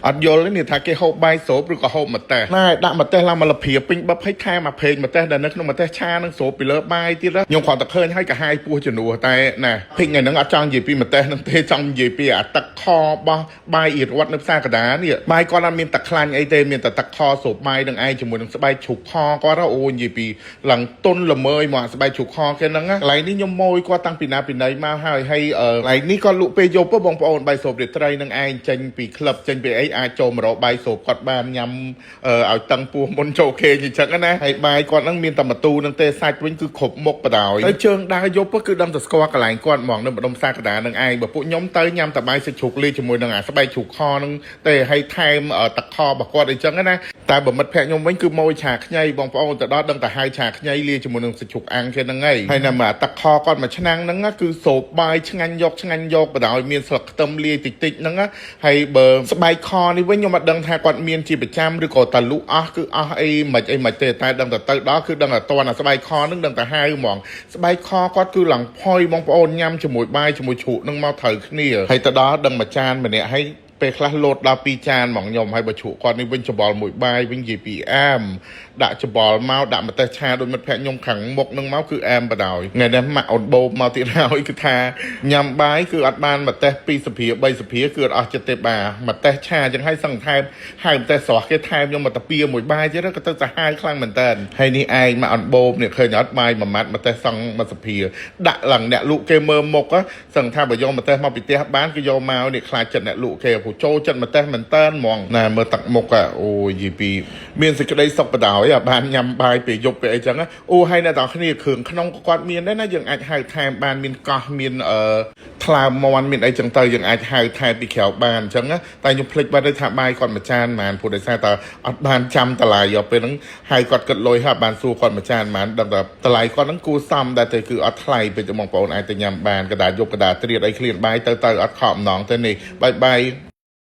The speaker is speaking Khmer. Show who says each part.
Speaker 1: អត់យល់នេះថាគេហូបបាយស្រូបឬក៏ហូបម្ទេសណែដាក់ម្ទេសឡើងមកលភៀពេញបិបឲ្យថែមអាភេងម្ទេសដែលនៅក្នុងម្ទេសឆានឹងស្រូបពីលើបាយទៀតខ្ញុំគ្រាន់តែឃើញឲ្យកាហាយពោះជំនួសតែណាភិកថ្ងៃហ្នឹងអត់ចង់និយាយពីម្ទេសនឹងទេចង់និយាយពីអាទឹកខរបស់បាយអ៊ីរវត្តនៅផ្សារកណ្ដាលនេះបាយគាត់អត់មានទឹកខ្លាញ់អីទេមានតែទឹកខស្រូបបាយនឹងឯងជាមួយនឹងស្បែកជ្រូកខគាត់អូនិយាយពីឡើងទុនល្មើយមកស្បែកជ្រូកខគេហ្នឹងកន្លែងនេះខ្ញុំម៉ួយគាត់តាំងពីណាពីណីមកហើយកន្លែងនេះគាត់លក់ពេលយប់បងប្អូនបាយស្រូបរាត្រីនឹងឯងចេញពីក្លឹបចេញពីអីអាចចូលមករកបាយស្រូបគាត់បានញ៉ាំឲ្យតឹងពោះមុនចូលខេអញ្ចឹងណាហើយបាយគាត់ហ្នឹងមានតែម្ទូនឹងទេសាច់វិញគឺគ្រប់មុខបដ ហើយជើងដើរយប់គឺដឹងតែស្គាល់កន្លែងគាត់ហ្មងនៅម្ដុំផ្សារកណ្ដាលនឹងឯងបើពួកខ្ញុំទៅញ៉ាំតែបាយសាច់ជ្រូកលាយជាមួយនឹងអាស្បែកជ្រូកខនឹងទេហើយថែមទឹកខរបស់គាត់អីចឹងណាតែបើមិត្តភក្តិខ្ញុំវិញគឺម៉ួយឆាខ្ញីបងប្អូនទៅដល់ដឹងតែហើយឆាខ្ញីលាយជាមួយនឹងសាច់ជ្រូកអាំងគេហ្នឹងហើយនៅមកទឹកខគាត់មួយឆ្នាំងហ្នឹងគឺសូបបាយឆ្ងាញ់យកបដោយមានស្លឹកខ្ទឹមលាយតិចហ្នឹងហើយបើស្បែកខនេះវិញខ្ញុំអត់ដឹងថាគាត់មានជាប្រចាំឬក៏តាលុអស់គឺអស់អីមិនទេតែដឹងតែទៅដល់គឺដឹងតែតអាស្បែកខហ្នឹងដឹងតែហើយហ្មងស្បែកខគាត់គឺឡើងផុយបងប្អូនញ៉ាំជាមួយបាយជាមួយជ្រូកនឹងមកត្រូវគ្នាហើយទៅដល់ដឹងមួយចានម្នាក់ហើយពេលខ្លះលោតដល់2ចានហ្មងខ្ញុំហើយបើជ្រូកគាត់នេះវិញច្បល់មួយបាយវិញនិយាយពីអាមដាក់ច្បល់មកដាក់ម្ទេសឆាដូចមិត្តភក្តិខ្ញុំខាងមុខនឹងមកគឺអាមបដ ாய் ថ្ងៃនេះម៉ាក់អូនបូបមកទៀតហើយគឺថាញ៉ាំបាយគឺអត់បានម្ទេស2សភា3សភាគឺអត់អស់ចិត្តទេបាទម្ទេសឆាអញ្ចឹងហើយសឹងថែមហើយម្ទេសស្រស់គេថែមខ្ញុំមកតាពីមួយបាយទៀតក៏ទៅសាហាវខ្លាំងមែនតើហើយនេះឯងម៉ាក់អូនបូបនេះឃើញអត់បាយមួយម៉ាត់ម្ទេសសង់មួយសភាដាក់ឡើងអ្នកលក់គេមើលមុខសឹងថាបើយកម្ទេសមកពីផ្ទះបានគឺយកមកនេះខ្លាចចិត្តអ្នកលក់គេចូលចិត្តម្ទេសមែនតើហ្មងណាមើលទឹកមុខអូយពីមានសេចក្តីសុខបដ ாய் បានញ៉ាំបាយពេលយប់ពេលអីចឹងអូហើយអ្នកទាំងគ្នាគ្រឿងក្នុងក៏គាត់មានដែរណាយើងអាចហៅថែមបានមានកោះមានថ្លើមមន់មានអីចឹងទៅយើងអាចហៅថែមពីក្រៅបានអញ្ចឹងតែខ្ញុំភ្លេចបាត់ទៅថាបាយគាត់មួយចានហ្មងព្រោះដោយសារតែអត់បានចាំតម្លៃយកពេលហ្នឹងហើយគាត់គិតលុយហើយបានសួរគាត់មួយចានហ្មងដឹងតែតម្លៃគាត់ហ្នឹងគួរសមដែរតែគឺអត់ថ្លៃពេកទេបងប្អូនអាចទៅញ៉ាំបានកដាយប់កដាត្រៀតអីឃ្លានបាយទៅអត់ខកម្ដងទេនេះបាយ